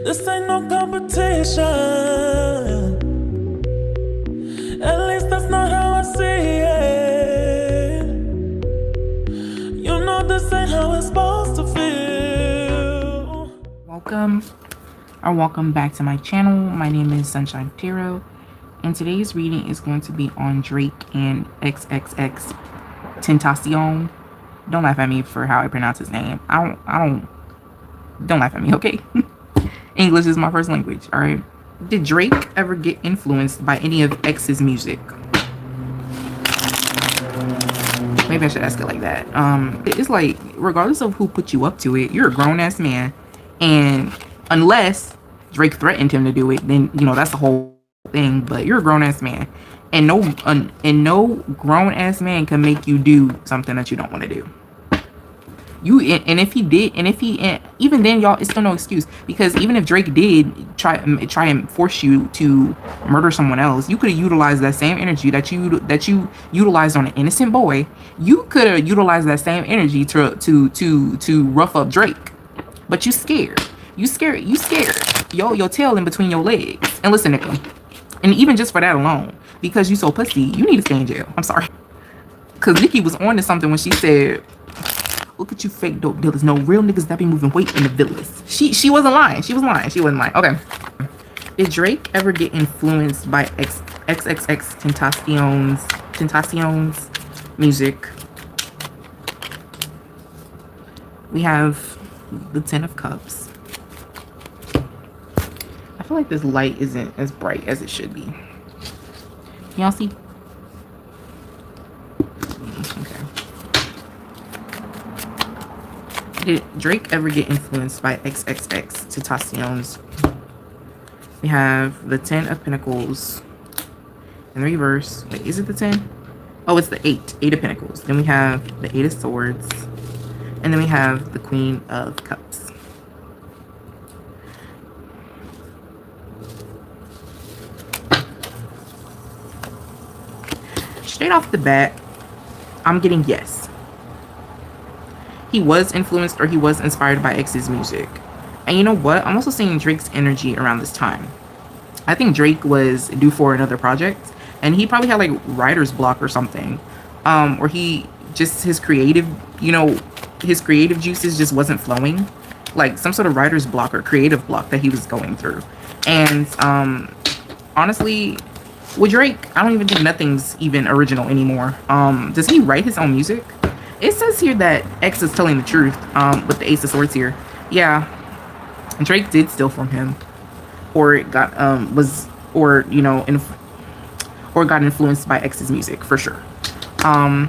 This ain't no competition. At least that's not how I see it. You know this ain't how it's supposed to feel. Welcome back to my channel. My name is Sunshine Tiro, and today's reading is going to be on Drake and XXXTentacion. Don't laugh at me for how I pronounce his name. Don't laugh at me, okay? English is my first language, all right? Did Drake ever get influenced by any of X's music? Maybe I should ask it like that. It's like, regardless of who put you up to it, you're a grown-ass man. And unless Drake threatened him to do it, then, you know, that's the whole thing. But you're a grown-ass man. And no grown-ass man can make you do something that you don't want to do. Even then, y'all, it's still no excuse, because even if Drake did try and force you to murder someone else, you could have utilized that same energy that you utilized on an innocent boy. You could have utilized that same energy to rough up Drake, but you scared. Your tail in between your legs. And listen, nigga, and even just for that alone, because you so pussy, you need to stay in jail. I'm sorry, because Nicki was on to something when she said, look at you fake dope dealers. No, real niggas that be moving weight in the villas. She wasn't lying. She wasn't lying. Okay. Did Drake ever get influenced by XXXTentacion's music? We have the Ten of Cups. I feel like this light isn't as bright as it should be. Can y'all see? Okay. Did Drake ever get influenced by XXXTentacion's? We have the 10 of Pentacles in the reverse. Wait, is it the 10? Oh, it's the 8 of Pentacles. Then we have the 8 of Swords, and then we have the Queen of Cups. Straight off the bat, I'm getting yes. He was influenced, or he was inspired by X's music. And you know what? I'm also seeing Drake's energy around this time. I think Drake was due for another project, and he probably had like writer's block or something. Or he just, his creative juices just wasn't flowing. Like some sort of writer's block or creative block that he was going through. And honestly, with Drake, I don't even think nothing's even original anymore. Does he write his own music? It says here that X is telling the truth, with the Ace of Swords here. Yeah, Drake did steal from him, or it got or got influenced by X's music for sure. And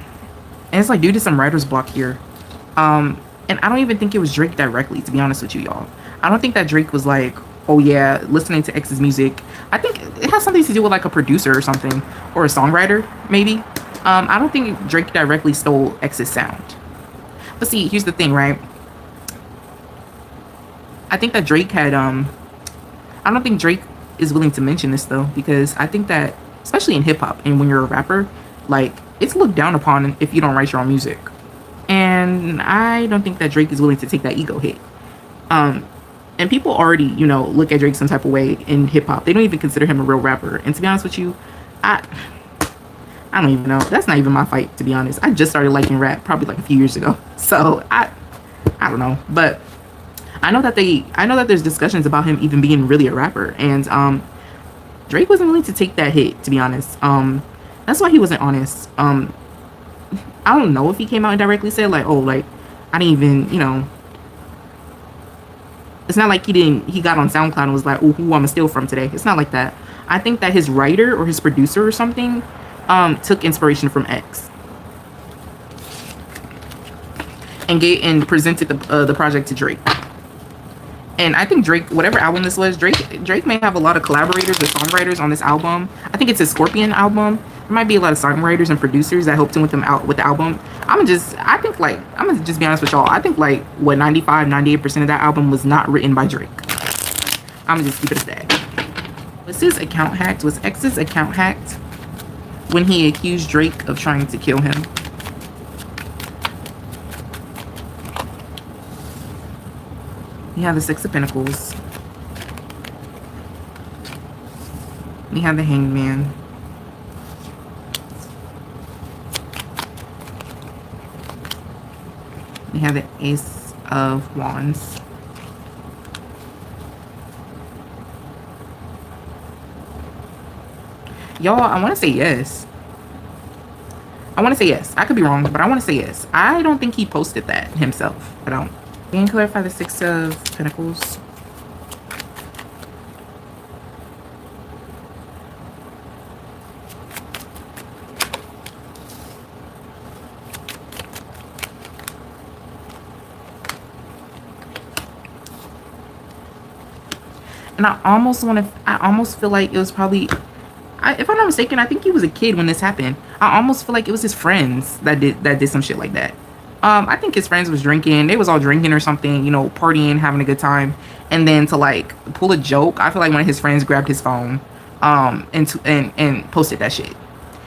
it's like due to some writer's block here. And I don't even think it was Drake directly, to be honest with you, y'all. I don't think that Drake was like, oh yeah, listening to X's music. I think it has something to do with like a producer or something, or a songwriter maybe. I don't think Drake directly stole X's sound. But see, here's the thing, right? I think that Drake had, I don't think Drake is willing to mention this though, because I think that, especially in hip hop and when you're a rapper, like, it's looked down upon if you don't write your own music. And I don't think that Drake is willing to take that ego hit. And people already, look at Drake some type of way in hip hop. They don't even consider him a real rapper. And to be honest with you, I don't even know. That's not even my fight, to be honest. I just started liking rap probably like a few years ago. So I don't know. But I know that there's discussions about him even being really a rapper. And Drake wasn't willing to take that hit, to be honest. That's why he wasn't honest. I don't know if he came out and directly said like, oh, like, I didn't even, it's not like he got on SoundCloud and was like, oh, who I'm gonna steal from today. It's not like that. I think that his writer or his producer or something took inspiration from X and presented the project to Drake. And I think Drake, whatever album this was, Drake may have a lot of collaborators or songwriters on this album. I think it's a Scorpion album. There might be a lot of songwriters and producers that helped him with the album. I'm gonna just be honest with y'all. I think like 95-98% of that album was not written by Drake. I'm gonna just keep it as that. Was his account hacked? Was X's account hacked when he accused Drake of trying to kill him? You have the Six of Pentacles. We have the hangman. We have the ace of wands. Y'all, I want to say yes. I want to say yes. I could be wrong, but I want to say yes. I don't think he posted that himself. I don't. Can you clarify the Six of Pentacles? And I almost feel like it was probably, if I'm not mistaken, I think he was a kid when this happened. I almost feel like it was his friends that did some shit like that. I think his friends was drinking. They was all drinking or something, you know, partying, having a good time. And then to like pull a joke, I feel like one of his friends grabbed his phone, and posted that shit.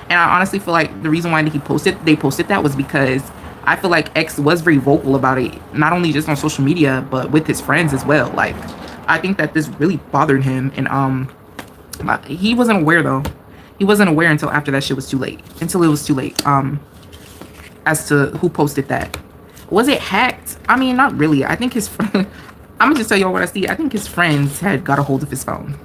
And I honestly feel like the reason why they posted that was because I feel like X was very vocal about it, not only just on social media, but with his friends as well. Like, I think that this really bothered him, and he wasn't aware though. He wasn't aware until after that shit was too late. Until it was too late. As to who posted that. Was it hacked? I mean, not really. I think his friend. I'm gonna just tell y'all what I see. I think his friends had got a hold of his phone.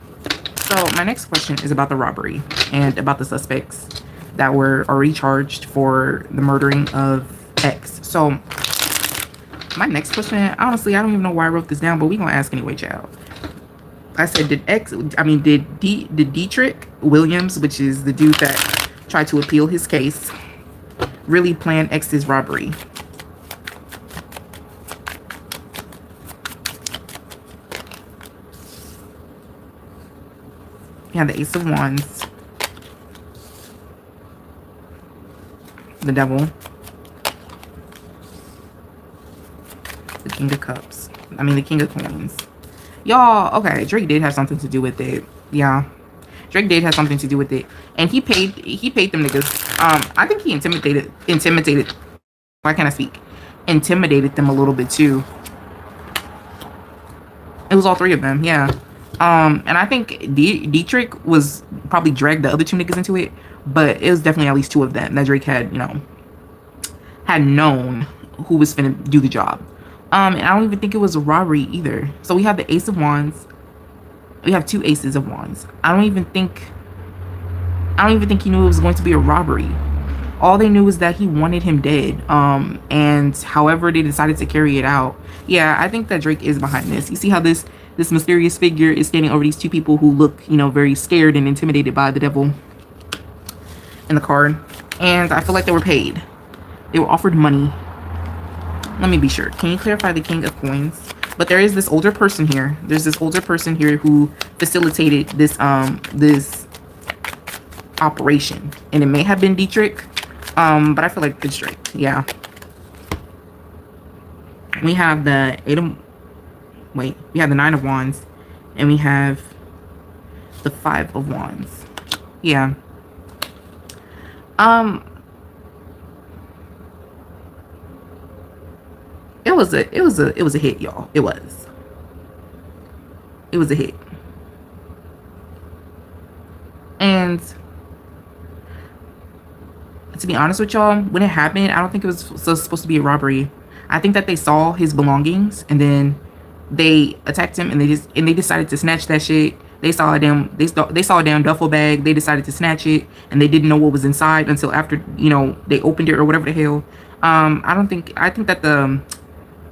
So my next question is about the robbery and about the suspects that were already charged for the murdering of X. So my next question, honestly, I don't even know why I wrote this down, but we gonna ask anyway, child. I said, did Detrick Williams, which is the dude that tried to appeal his case, really plan X's robbery? We have the Ace of Wands, the Devil, the King of Cups. I mean, the King of Coins. Y'all, okay, Drake did have something to do with it. Yeah, Drake did have something to do with it, and he paid them niggas. I think he intimidated. Why can't I speak? Intimidated them a little bit too. It was all three of them, yeah. And I think Detrick was probably dragged the other two niggas into it, but it was definitely at least two of them that Drake had, you know, had known who was finna do the job. And I don't even think it was a robbery either. So we have the Ace of Wands. We have two Aces of Wands. I don't even think he knew it was going to be a robbery. All they knew was that he wanted him dead. And however they decided to carry it out. Yeah, I think that Drake is behind this. You see how this mysterious figure is standing over these two people who look, you know, very scared and intimidated by the devil in the card. And I feel like they were paid. They were offered money. Let me be sure. Can you clarify the King of Coins? But there is this older person here. There's this older person here who facilitated this this operation. And it may have been Detrick. But I feel like it's Drake. Yeah. We have the we have the Nine of Wands, and we have the Five of Wands. Yeah. It was a hit, y'all. It was a hit. And to be honest with y'all, when it happened, I don't think it was supposed to be a robbery. I think that they saw his belongings, and then they attacked him, and they decided to snatch that shit. They saw a damn duffel bag. They decided to snatch it, and they didn't know what was inside until after, you know, they opened it or whatever the hell. I think that the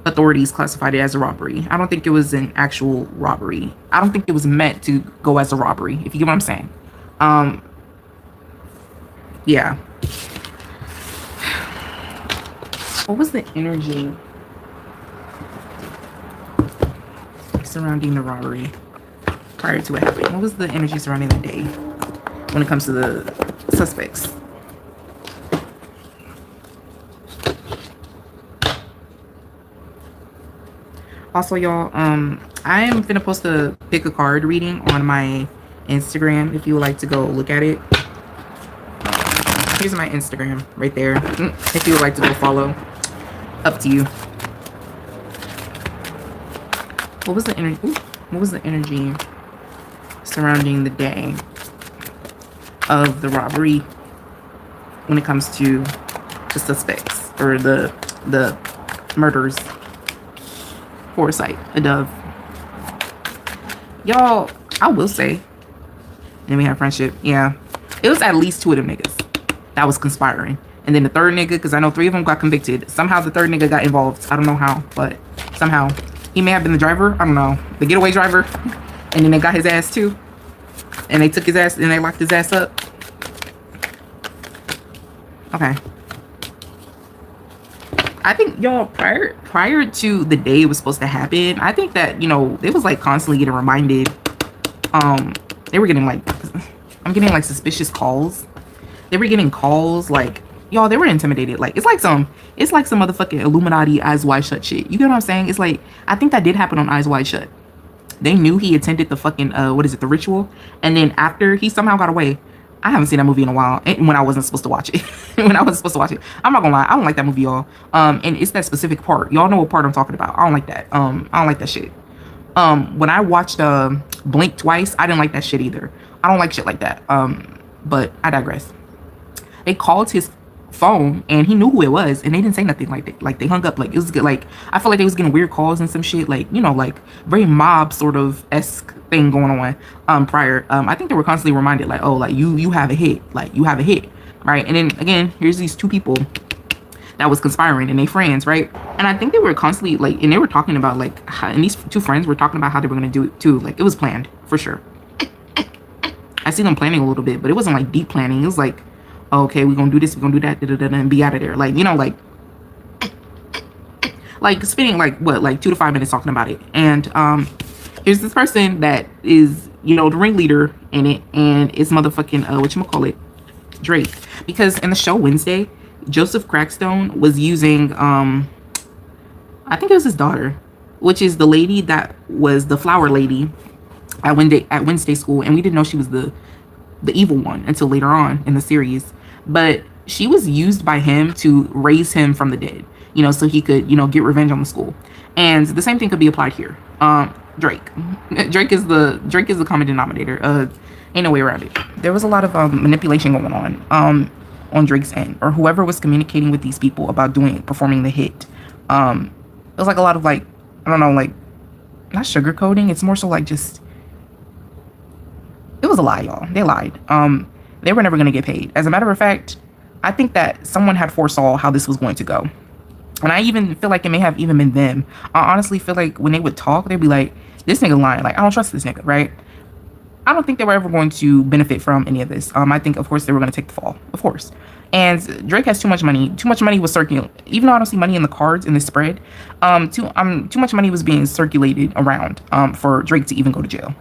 authorities classified it as a robbery. I don't think it was an actual robbery. I don't think it was meant to go as a robbery, if you get what I'm saying. Yeah. What was the energy surrounding the robbery prior to it happening? What was the energy surrounding the day when it comes to the suspects? Also, y'all, I am gonna post a pick a card reading on my Instagram if you would like to go look at it. Here's my Instagram right there. If you would like to go follow, up to you. What was the energy? What was the energy surrounding the day? of the robbery when it comes to the suspects or the murders. Foresight, a dove. Y'all, I will say, and we have friendship. Yeah, it was at least 2 of them niggas that was conspiring, and then the third nigga, because I know 3 of them got convicted. Somehow the third nigga got involved. I don't know how, but somehow he may have been the driver. I don't know, the getaway driver, and then they got his ass too, and they took his ass and they locked his ass up. Okay. I think, y'all, prior to the day it was supposed to happen, I think that, you know, it was like constantly getting reminded. They were getting like, I'm getting like suspicious calls. They were getting calls like, y'all, they were intimidated. Like, it's like some motherfucking Illuminati Eyes Wide Shut shit. You get what I'm saying? It's like, I think that did happen on Eyes Wide Shut. They knew he attended the fucking, what is it, the ritual. And then after he somehow got away. I haven't seen that movie in a while, when I wasn't supposed to watch it. When I wasn't supposed to watch it. I'm not gonna lie, I don't like that movie, y'all. And it's that specific part. Y'all know what part I'm talking about. I don't like that. I don't like that shit. When I watched Blink twice, I didn't like that shit either. I don't like shit like that. But I digress. They called his phone and he knew who it was, and they didn't say nothing. Like they hung up. Like, it was good. Like, I felt like they was getting weird calls and some shit, like, you know, like very mob sort of esque thing going on prior. I think they were constantly reminded, like, oh, like you have a hit, like you have a hit, right? And then again, here's these 2 people that was conspiring and they friends, right? And I think they were constantly like, and they were talking about like how, and these 2 friends were talking about how they were gonna do it too. Like, it was planned for sure. I see them planning a little bit, but it wasn't like deep planning. It was like, okay, we're gonna do this, we're gonna do that, and be out of there. Like, you know, like spending like what, like 2 to 5 minutes talking about it. And here's this person that is, you know, the ringleader in it, and it's motherfucking whatchamacallit, Drake. Because in the show Wednesday, Joseph Crackstone was using I think it was his daughter, which is the lady that was the flower lady at Wednesday school, and we didn't know she was the evil one until later on in the series. But she was used by him to raise him from the dead, you know, so he could, you know, get revenge on the school. And the same thing could be applied here. Drake is the common denominator. Ain't no way around it. There was a lot of manipulation going on Drake's end, or whoever was communicating with these people about performing the hit. It was like a lot of like, I don't know, like, not sugarcoating. It's more so like just, it was a lie, y'all. They lied. They were never going to get paid. As a matter of fact, I think that someone had foresaw how this was going to go. And I even feel like it may have even been them. I honestly feel like when they would talk, they'd be like, this nigga lying. Like, I don't trust this nigga, right? I don't think they were ever going to benefit from any of this. I think, of course, they were going to take the fall. Of course. And Drake has too much money. Too much money was circulating. Even though I don't see money in the cards in the spread, too much money was being circulated around for Drake to even go to jail.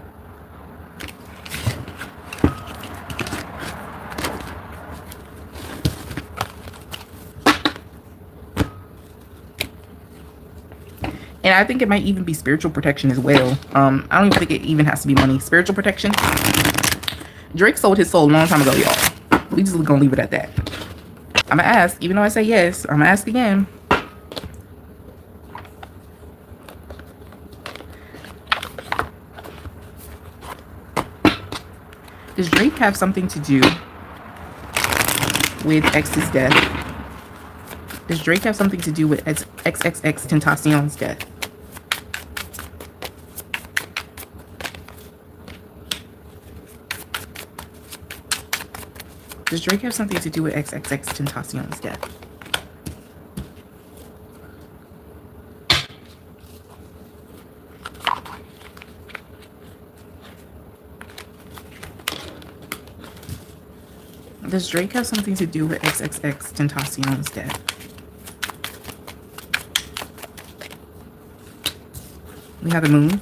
And I think it might even be spiritual protection as well. I don't even think it even has to be money. Spiritual protection. Drake sold his soul a long time ago, y'all. We just gonna leave it at that. I'm gonna ask, even though I say yes, I'm gonna ask again. Does Drake have something to do with X's death? Does Drake have something to do with XXXTentacion's death? Does Drake have something to do with XXXTentacion's death? Does Drake have something to do with XXXTentacion's death? We have the moon.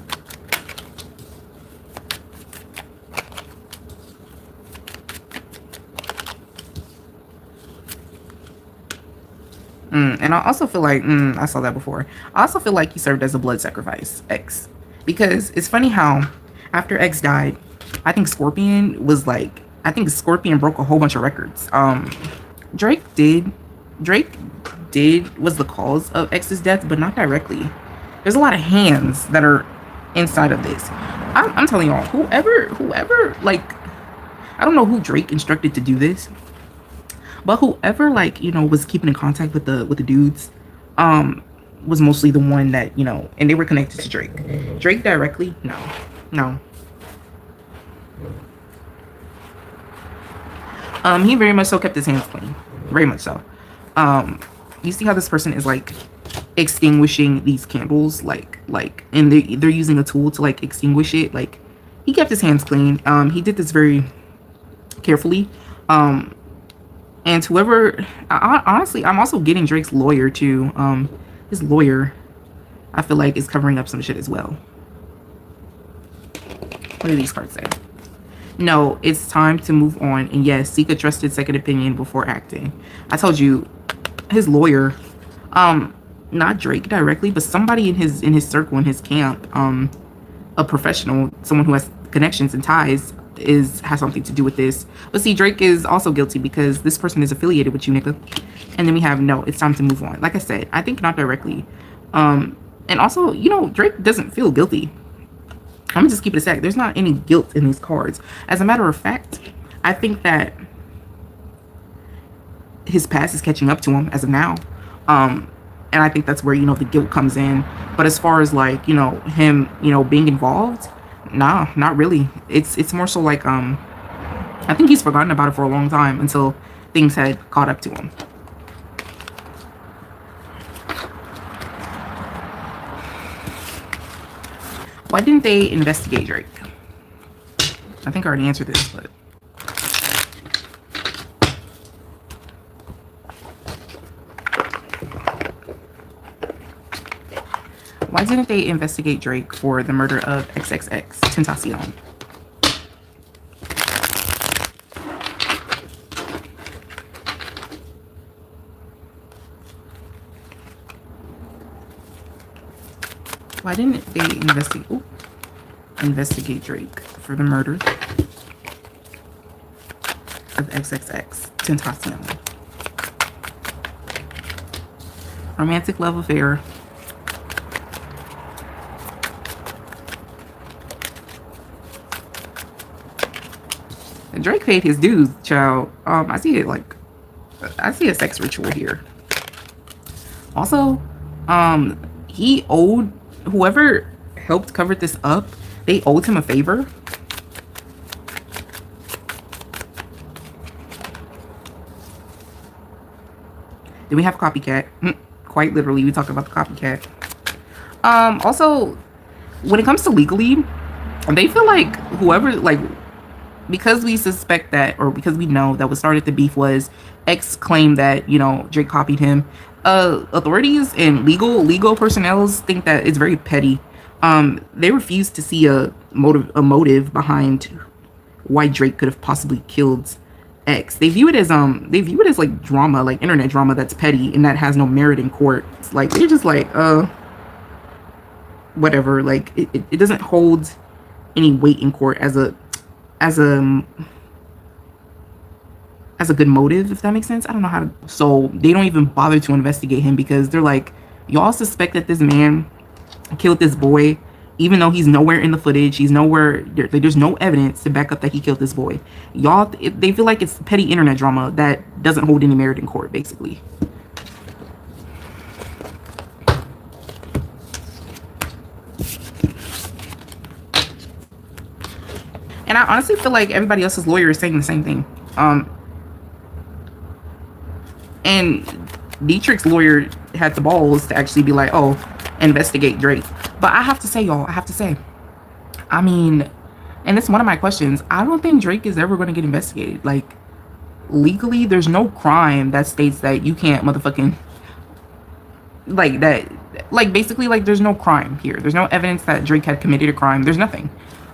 And I also feel like, I saw that before. I also feel like he served as a blood sacrifice, X. Because it's funny how after X died, I think Scorpion broke a whole bunch of records. Drake was the cause of X's death, but not directly. There's a lot of hands that are inside of this. I'm telling y'all, whoever, like, I don't know who Drake instructed to do this, but whoever, like, you know, was keeping in contact with the dudes, was mostly the one that, you know, and they were connected to Drake. Drake directly, no, no. He very much so kept his hands clean, very much so. You see how this person is like extinguishing these candles, and they're using a tool to like extinguish it. Like, he kept his hands clean. He did this very carefully. And whoever, honestly, I'm also getting Drake's lawyer too. His lawyer, I feel like, is covering up some shit as well. What do these cards say? No, it's time to move on. And yes, seek a trusted second opinion before acting. I told you, his lawyer, not Drake directly, but somebody in his circle, in his camp, a professional, someone who has connections and ties, has something to do with this. But see, Drake is also guilty because this person is affiliated with you, nigga. And then we have, no, it's time to move on. Like I said, I think not directly. And also, you know, Drake doesn't feel guilty. I'm gonna just keep it a sec. There's not any guilt in these cards. As a matter of fact, I think that his past is catching up to him as of now. And I think that's where, you know, the guilt comes in. But as far as, like, you know, him, you know, being involved, nah, not really. It's more so like, I think he's forgotten about it for a long time until things had caught up to him. Why didn't they investigate Drake? I think I already answered this, but why didn't they investigate Drake for the murder of XXXTentacion? Why didn't they investigate Drake for the murder of XXXTentacion? Romantic love affair. And Drake paid his dues, child. I see it like, I see a sex ritual here. Also, he owed, whoever helped cover this up, they owed him a favor. Then we have copycat. Quite literally, we talk about the copycat. Also, when it comes to legally, they feel like whoever, like, because we suspect that, or because we know that what started the beef was X claimed that, you know, Drake copied him. Authorities and legal personnel think that it's very petty. They refuse to see a motive behind why Drake could have possibly killed X. They view it as like drama, like internet drama that's petty and that has no merit in court. It's like, they're just like, whatever. Like, it doesn't hold any weight in court as a good motive, if that makes sense. I don't know how to. So they don't even bother to investigate him because they're like, y'all suspect that this man killed this boy, even though he's nowhere in the footage. He's nowhere. There's no evidence to back up that he killed this boy. Y'all, they feel like it's petty internet drama that doesn't hold any merit in court, basically. And I honestly feel like everybody else's lawyer is saying the same thing. And Detrick's lawyer had the balls to actually be like, oh, investigate Drake. But I have to say, y'all, I mean, and it's one of my questions, I don't think Drake is ever going to get investigated. Like, legally, there's no crime that states that you can't motherfucking, like, that, like, basically, like, there's no crime here. There's no evidence that Drake had committed a crime. There's nothing.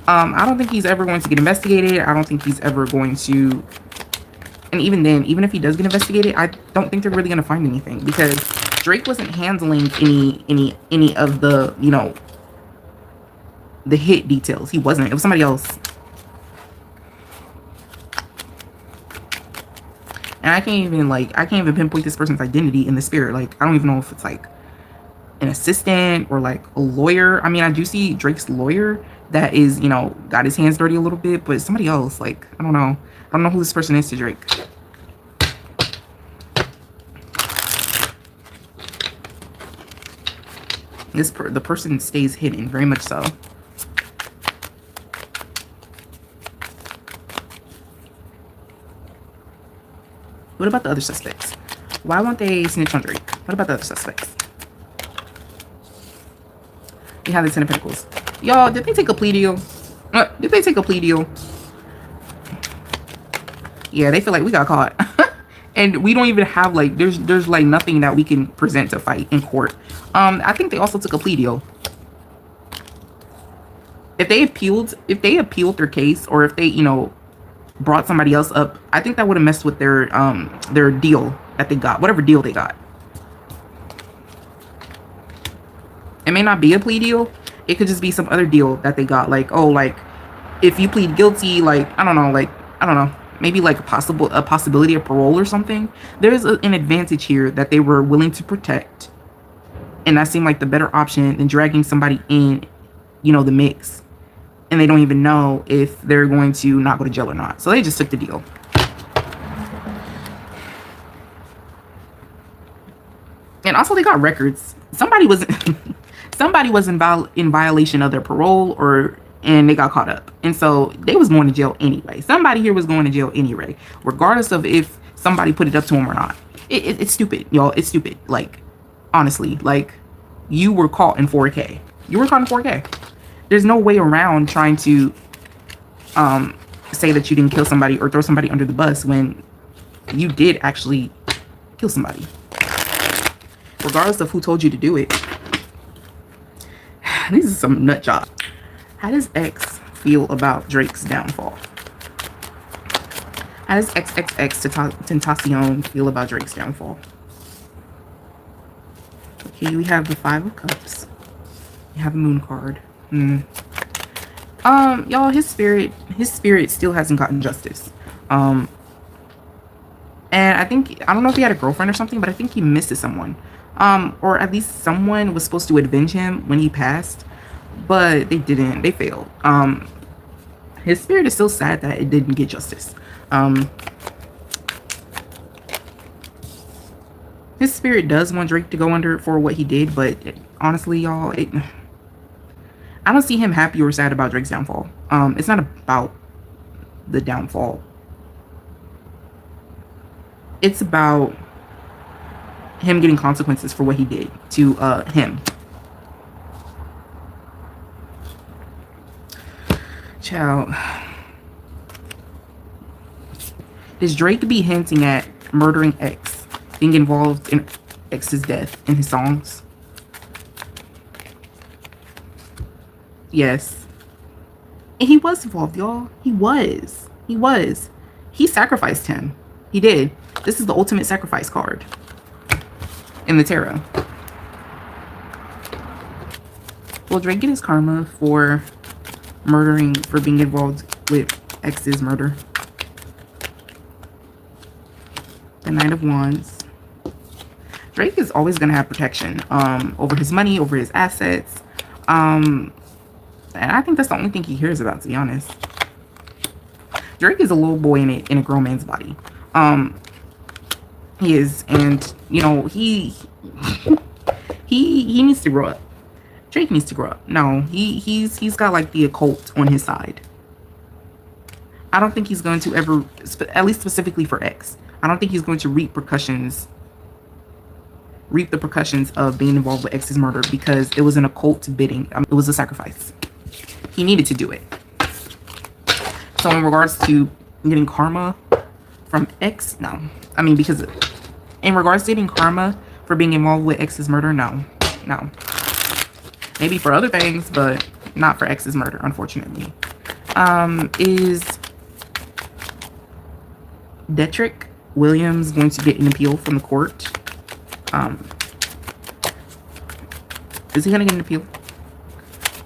I don't think he's ever going to get investigated. I don't think he's ever going to, and even then, even if he does get investigated, I don't think they're really going to find anything because Drake wasn't handling any of the, you know, the hit details. He wasn't. It was somebody else. And I can't even pinpoint this person's identity in the spirit. Like, I don't even know if it's like an assistant or like a lawyer. I mean, I do see Drake's lawyer that is, you know, got his hands dirty a little bit, but somebody else, like, I don't know. don't know who this person is to Drake. The person stays hidden, very much so. What about the other suspects? Why won't they snitch on Drake? What about the other suspects? We have the Ten of Pentacles. Y'all, did they take a plea deal? Did they take a plea deal? Yeah, they feel like we got caught. And we don't even have, like, there's like nothing that we can present to fight in court. I think they also took a plea deal. If they appealed their case, or if they, you know, brought somebody else up, I think that would have messed with their deal that they got, whatever deal they got. It may not be a plea deal. It could just be some other deal that they got. Like, oh, like, if you plead guilty, like, I don't know, maybe like a possibility of parole or something. There's an advantage here that they were willing to protect. And that seemed like the better option than dragging somebody in, you know, the mix. And they don't even know if they're going to not go to jail or not. So they just took the deal. And also they got records. Somebody was in violation of their parole, and they got caught up. And so they was going to jail anyway. Somebody here was going to jail anyway, regardless of if somebody put it up to them or not. It's stupid, y'all. It's stupid. Like, honestly, like, you were caught in 4K. You were caught in 4K. There's no way around trying to say that you didn't kill somebody or throw somebody under the bus when you did actually kill somebody. Regardless of who told you to do it. This is some nut job. How does X feel about Drake's downfall? How does XXXTentacion feel about Drake's downfall? Okay, we have the Five of Cups. We have a Moon card. Y'all, his spirit still hasn't gotten justice. And I don't know if he had a girlfriend or something, but I think he misses someone. Or at least someone was supposed to avenge him when he passed, but they didn't. They failed. His spirit is still sad that it didn't get justice. His spirit does want Drake to go under for what he did, but honestly, y'all, I don't see him happy or sad about Drake's downfall. It's not about the downfall. It's about him getting consequences for what he did to him. Child. Does Drake be hinting at murdering X, being involved in X's death in his songs? Yes. And he was involved, y'all. He was. He sacrificed him. He did. This is the ultimate sacrifice card in the tarot. Will Drake get his karma for being involved with X's murder? The Knight of Wands. Drake is always going to have protection over his money, over his assets. And I think that's the only thing he cares about, to be honest. Drake is a little boy in a grown man's body. He is, and you know, he needs to grow up. Drake needs to grow up. No, he's got like the occult on his side. I don't think he's going to ever, at least specifically for X, I don't think he's going to reap the percussions of being involved with X's murder, because it was an occult bidding. It was a sacrifice. He needed to do it. So in regards to getting karma from X, no. I mean, because in regards to getting karma for being involved with X's murder, no. Maybe for other things, but not for X's murder, unfortunately. Is Detrick Williams going to get an appeal from the court? Is he going to get an appeal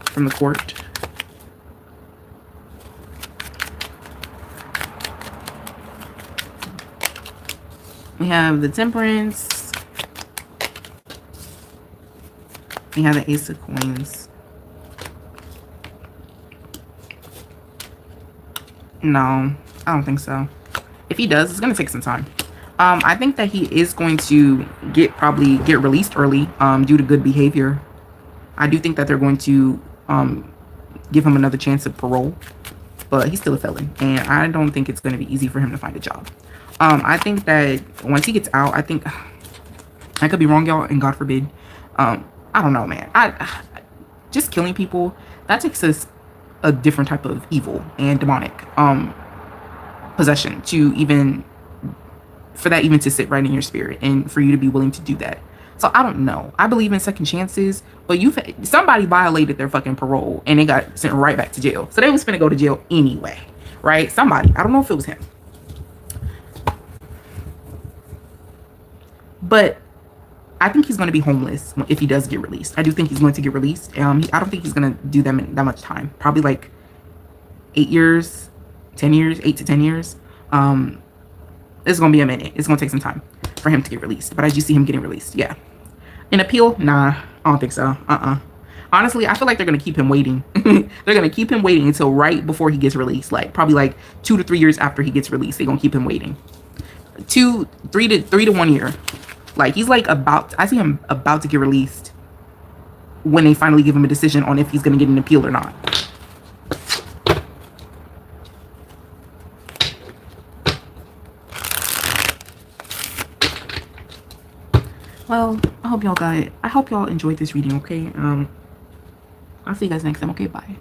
from the court? We have the Temperance. We have the Ace of Coins. No, I don't think so. If he does, it's going to take some time. I think that he is going to probably get released early due to good behavior. I do think that they're going to give him another chance at parole, but he's still a felon, and I don't think it's going to be easy for him to find a job. I think that once he gets out, I could be wrong, y'all, and God forbid. I don't know, man. I just killing people, that takes us a different type of evil and demonic possession for that even to sit right in your spirit and for you to be willing to do that. So I don't know. I believe in second chances, but somebody violated their fucking parole and they got sent right back to jail. So they was finna go to jail anyway, right? Somebody. I don't know if it was him. But I think he's going to be homeless if he does get released. I do think he's going to get released. I don't think he's going to do that much time. Probably like 8 years, 10 years, 8 to 10 years. It's going to be a minute. It's going to take some time for him to get released. But I do see him getting released. Yeah. An appeal? Nah, I don't think so. Honestly, I feel like they're going to keep him waiting. They're going to keep him waiting until right before he gets released. Like probably like 2 to 3 years after he gets released. They're going to keep him waiting. 3 to 1 year. Like he's like I see him about to get released when they finally give him a decision on if he's going to get an appeal or not. Well, I hope y'all enjoyed this reading, okay? I'll see you guys next time, okay? Bye.